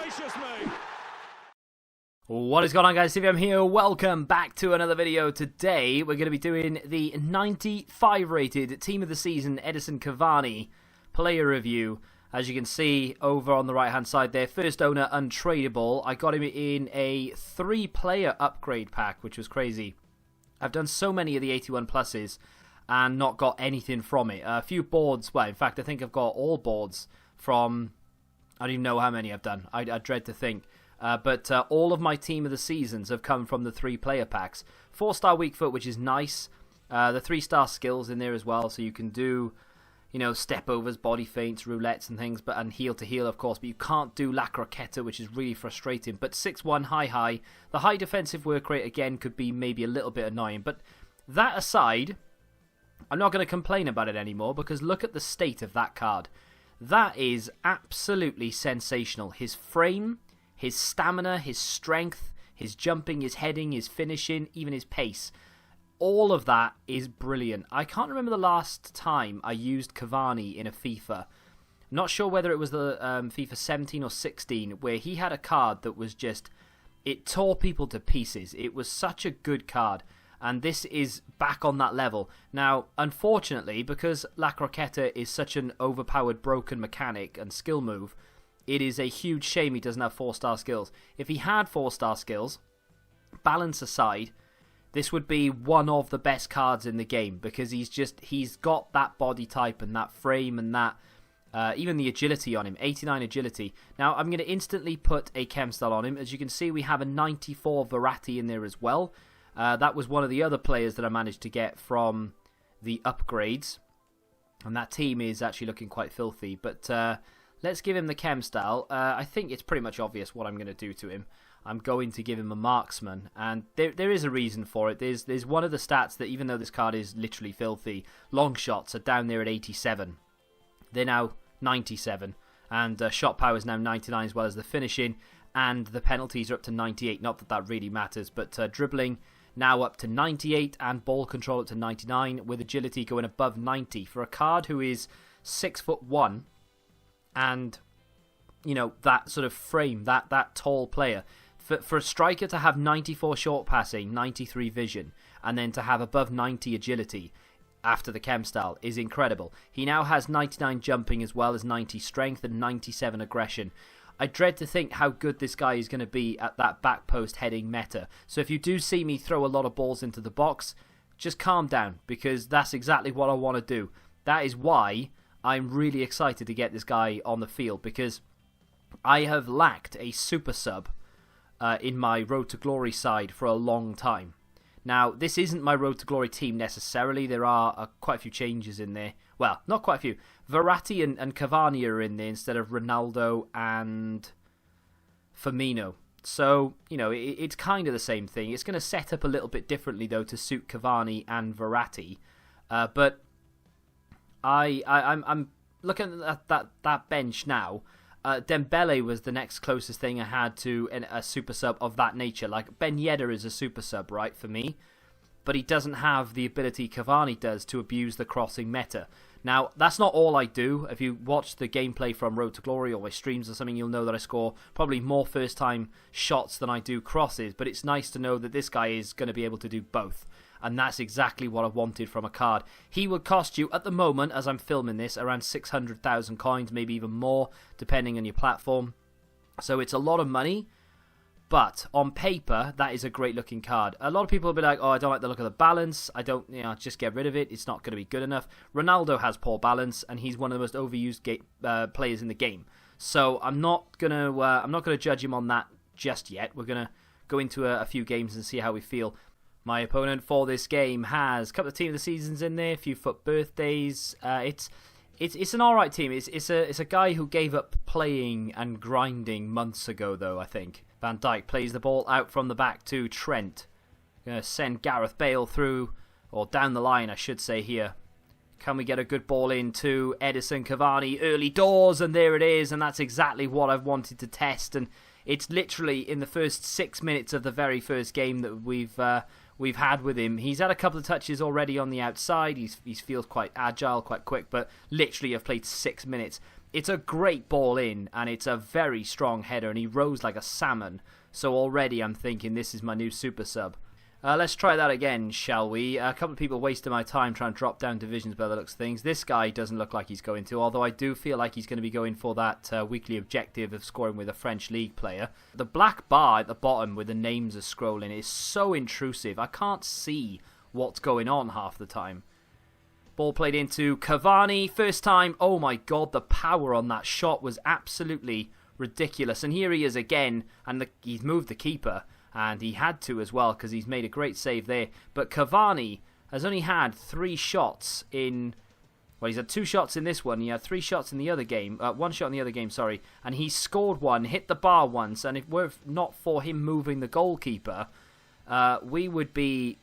gracious me! What is going on, guys? CVM here. Welcome back to another video. Today we're going to be doing the 95 rated Team of the Season Edison Cavani player review. As you can see over on the right hand side there, first owner untradeable. I got him in a 3-player upgrade pack, which was crazy. I've done so many of the 81 pluses and not got anything from it. A few boards, well in fact I think I've got all boards from, I don't even know how many I've done. I dread to think. But all of my Team of the Seasons have come from the 3-player packs. 4-star weak foot, which is nice. The 3-star skills in there as well, so you can do, you know, step overs, body feints, roulettes and things, and heel to heel, of course. But you can't do La Croqueta, which is really frustrating. But 6'1", high. The high defensive work rate, again, could be maybe a little bit annoying. But that aside, I'm not going to complain about it anymore, because look at the state of that card. That is absolutely sensational. His frame, his stamina, his strength, his jumping, his heading, his finishing, even his pace. All of that is brilliant. I can't remember the last time I used Cavani in a FIFA. Not sure whether it was the FIFA 17 or 16, where he had a card that was just, it tore people to pieces. It was such a good card. And this is back on that level. Now, unfortunately, because La Croqueta is such an overpowered, broken mechanic and skill move, it is a huge shame he doesn't have 4-star skills. If he had 4-star skills, balance aside, this would be one of the best cards in the game, because he's got that body type and that frame and that, even the agility on him, 89 agility. Now, I'm going to instantly put a chem style on him. As you can see, we have a 94 Verratti in there as well. That was one of the other players that I managed to get from the upgrades. And that team is actually looking quite filthy. But let's give him the chem style. I think it's pretty much obvious what I'm going to do to him. I'm going to give him a marksman. And there is a reason for it. There's one of the stats that, even though this card is literally filthy, long shots are down there at 87. They're now 97. And shot power is now 99, as well as the finishing. And the penalties are up to 98. Not that that really matters. But dribbling now up to 98, and ball control up to 99, with agility going above 90 for a card who is 6'1", and you know, that sort of frame, that tall player. For a striker to have 94 short passing, 93 vision, and then to have above 90 agility after the chem style is incredible. He now has 99 jumping as well as 90 strength and 97 aggression. I dread to think how good this guy is going to be at that back post heading meta. So if you do see me throw a lot of balls into the box, just calm down, because that's exactly what I want to do. That is why I'm really excited to get this guy on the field, because I have lacked a super sub in my Road to Glory side for a long time. Now, this isn't my Road to Glory team necessarily. There are quite a few changes in there. Well, not quite a few. Verratti and Cavani are in there instead of Ronaldo and Firmino. So, you know, it's kind of the same thing. It's going to set up a little bit differently, though, to suit Cavani and Verratti. But I'm looking at that bench now. Dembele was the next closest thing I had to a super sub of that nature. Like, Ben Yedder is a super sub, right, for me. But he doesn't have the ability Cavani does to abuse the crossing meta. Now, that's not all I do. If you watch the gameplay from Road to Glory or my streams or something, you'll know that I score probably more first-time shots than I do crosses. But it's nice to know that this guy is going to be able to do both. And that's exactly what I wanted from a card. He would cost you, at the moment, as I'm filming this, around 600,000 coins, maybe even more, depending on your platform. So it's a lot of money. But on paper, that is a great looking card. A lot of people will be like, oh, I don't like the look of the balance. I don't, you know, just get rid of it. It's not going to be good enough. Ronaldo has poor balance, and he's one of the most overused players in the game. So I'm not gonna judge him on that just yet. We're gonna go into a few games and see how we feel. My opponent for this game has a couple of Team of the Seasons in there, a few FUT birthdays. It's an alright team. It's a guy who gave up playing and grinding months ago, though, I think. Van Dijk plays the ball out from the back to Trent. Going to send Gareth Bale through, or down the line, I should say here. Can we get a good ball in to Edison Cavani early doors? And there it is, and that's exactly what I've wanted to test. And it's literally in the first 6 minutes of the very first game that we've we've had with him. He's had a couple of touches already on the outside. He feels quite agile, quite quick, but literally I've played 6 minutes. It's a great ball in, and it's a very strong header, and he rose like a salmon. So already I'm thinking this is my new super sub. Let's try that again, shall we? A couple of people wasted my time trying to drop down divisions by the looks of things. This guy doesn't look like he's going to, although I do feel like he's going to be going for that weekly objective of scoring with a French league player. The black bar at the bottom where the names are scrolling is so intrusive. I can't see what's going on half the time. Ball played into Cavani. First time. Oh my god, the power on that shot was absolutely ridiculous. And here he is again, and he's moved the keeper. And he had to as well, because he's made a great save there. But Cavani has only had 3 shots in... Well, he's had 2 shots in this one. He had 3 shots in the other game. 1 shot in the other game, sorry. And he scored 1, hit the bar once. And if it were not for him moving the goalkeeper, we would be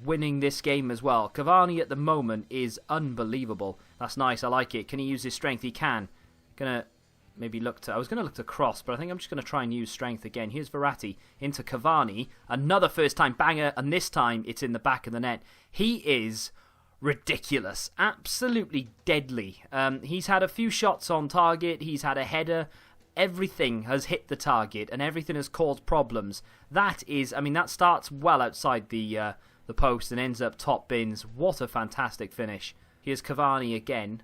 winning this game as well. Cavani at the moment is unbelievable. That's nice, I like it. Can he use his strength? He can. Gonna... Maybe I was going to look to cross, but I think I'm just going to try and use strength again. Here's Verratti into Cavani. Another first-time banger, and this time it's in the back of the net. He is ridiculous. Absolutely deadly. He's had a few shots on target. He's had a header. Everything has hit the target, and everything has caused problems. That is, I mean, that starts well outside the post and ends up top bins. What a fantastic finish. Here's Cavani again.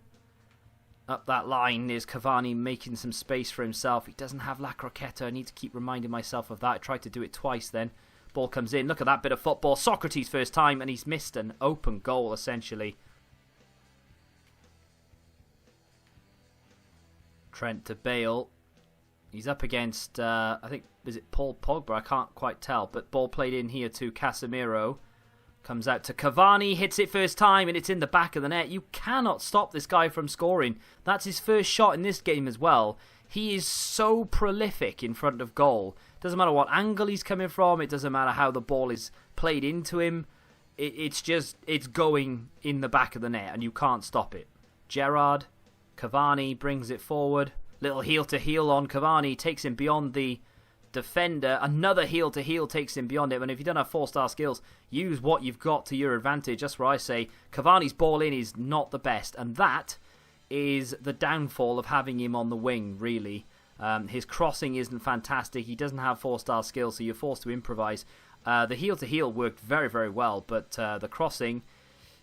Up that line is Cavani making some space for himself. He doesn't have La Croqueta. I need to keep reminding myself of that. I tried to do it twice then. Ball comes in. Look at that bit of football. Socrates first time, and he's missed an open goal, essentially. Trent to Bale. He's up against, I think, is it Paul Pogba? I can't quite tell. But ball played in here to Casemiro. Comes out to Cavani, hits it first time, and it's in the back of the net. You cannot stop this guy from scoring. That's his first shot in this game as well. He is so prolific in front of goal. Doesn't matter what angle he's coming from. It doesn't matter how the ball is played into him. It's going in the back of the net, and you can't stop it. Gerrard, Cavani brings it forward. Little heel-to-heel on Cavani, takes him beyond the defender. Another heel-to-heel takes him beyond him, and if you don't have 4-star skills, use what you've got to your advantage. That's where I say Cavani's ball in is not the best, and that is the downfall of having him on the wing, really. His crossing isn't fantastic. He doesn't have 4-star skills, so you're forced to improvise. The heel-to-heel worked very, very well, but the crossing,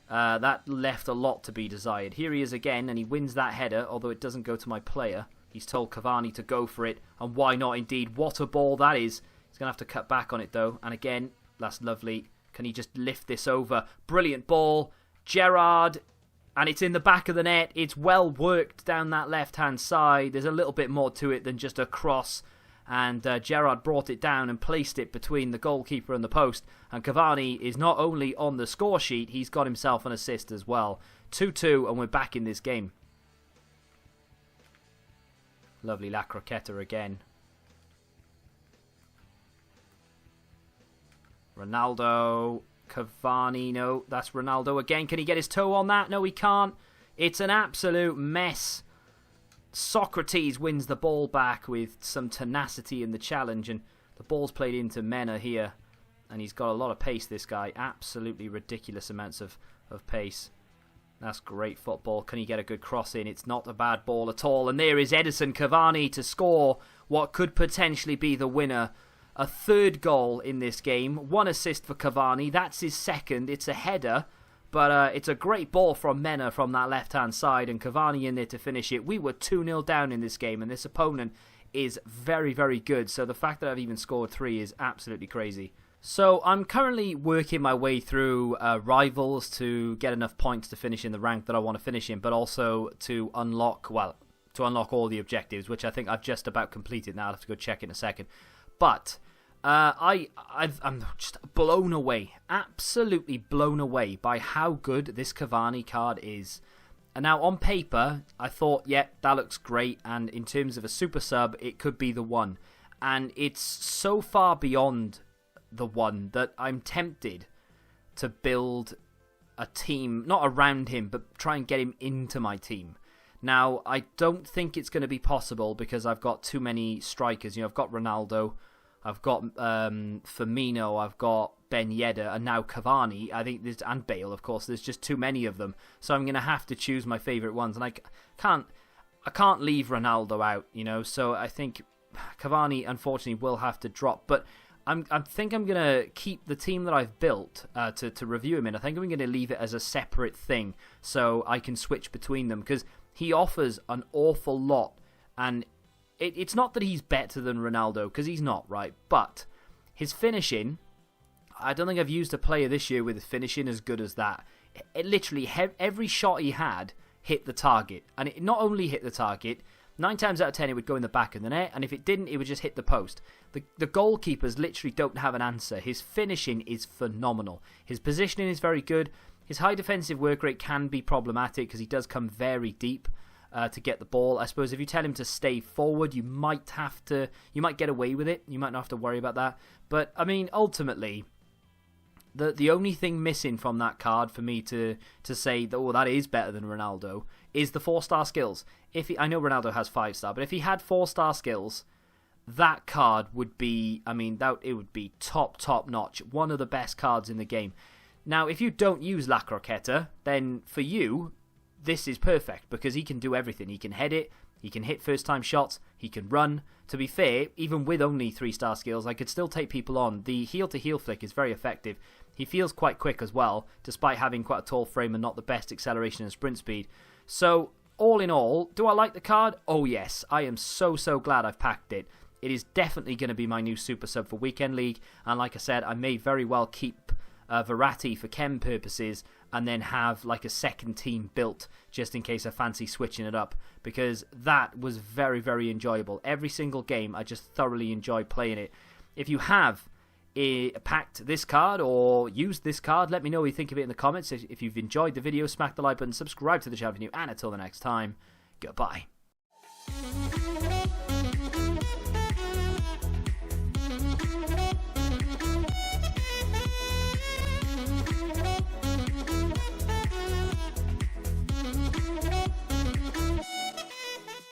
that left a lot to be desired. Here he is again, and he wins that header, although it doesn't go to my player. He's told Cavani to go for it, and why not indeed? What a ball that is. He's going to have to cut back on it, though. And again, that's lovely. Can he just lift this over? Brilliant ball. Gerrard, and it's in the back of the net. It's well worked down that left-hand side. There's a little bit more to it than just a cross. And Gerrard brought it down and placed it between the goalkeeper and the post. And Cavani is not only on the score sheet, he's got himself an assist as well. 2-2, and we're back in this game. Lovely La Croqueta again. Ronaldo. Cavani. No, that's Ronaldo again. Can he get his toe on that? No, he can't. It's an absolute mess. Socrates wins the ball back with some tenacity in the challenge. And the ball's played into Mena here. And he's got a lot of pace, this guy. Absolutely ridiculous amounts of pace. That's great football. Can he get a good cross in? It's not a bad ball at all. And there is Edison Cavani to score what could potentially be the winner. A third goal in this game. 1 assist for Cavani. That's his second. It's a header. But it's a great ball from Mena from that left-hand side. And Cavani in there to finish it. We were 2-0 down in this game. And this opponent is very, very good. So the fact that I've even scored 3 is absolutely crazy. So I'm currently working my way through rivals to get enough points to finish in the rank that I want to finish in, but also to unlock all the objectives, which I think I've just about completed now. I'll have to go check in a second. But I'm just blown away, absolutely blown away by how good this Cavani card is. And now on paper, I thought, yeah, that looks great, and in terms of a super sub, it could be the one. And it's so far beyond the one that I'm tempted to build a team, not around him, but try and get him into my team. Now, I don't think it's going to be possible because I've got too many strikers. You know, I've got Ronaldo, I've got Firmino, I've got Ben Yedder, and now Cavani, I think and Bale, of course, there's just too many of them. So I'm going to have to choose my favourite ones, and I can't leave Ronaldo out, you know. So I think Cavani, unfortunately, will have to drop. But I think I'm going to keep the team that I've built to review him in. I think I'm going to leave it as a separate thing so I can switch between them, because he offers an awful lot. And it's not that he's better than Ronaldo, because he's not, right? But his finishing, I don't think I've used a player this year with his finishing as good as that. It literally, every shot he had hit the target. And it not only hit the target, 9 times out of 10 it would go in the back of the net, and if it didn't, it would just hit the post. The goalkeepers literally don't have an answer. His finishing is phenomenal. His positioning is very good. His high defensive work rate can be problematic because he does come very deep to get the ball. I suppose if you tell him to stay forward, you might get away with it. You might not have to worry about that. But I mean, ultimately, the only thing missing from that card for me to say that, oh, that is better than Ronaldo, is the 4-star skills. I know Ronaldo has 5-star, but if he had 4-star skills, that card would be, I mean, it would be top notch. One of the best cards in the game. Now, if you don't use La Croqueta, then for you, this is perfect, because he can do everything. He can head it, he can hit first-time shots, he can run. To be fair, even with only 3-star skills, I could still take people on. The heel-to-heel flick is very effective. He feels quite quick as well, despite having quite a tall frame and not the best acceleration and sprint speed. So, all in all, do I like the card? Oh yes, I am so glad I've packed it. It is definitely going to be my new super sub for Weekend League, and like I said, I may very well keep Verratti for chem purposes and then have like a second team built just in case I fancy switching it up, because that was very enjoyable. Every single game I just thoroughly enjoyed playing it. If you have packed this card or used this card, let me know what you think of it in the comments. If you've enjoyed the video, smack the like button, subscribe to the channel if you're new, and until the next time, goodbye.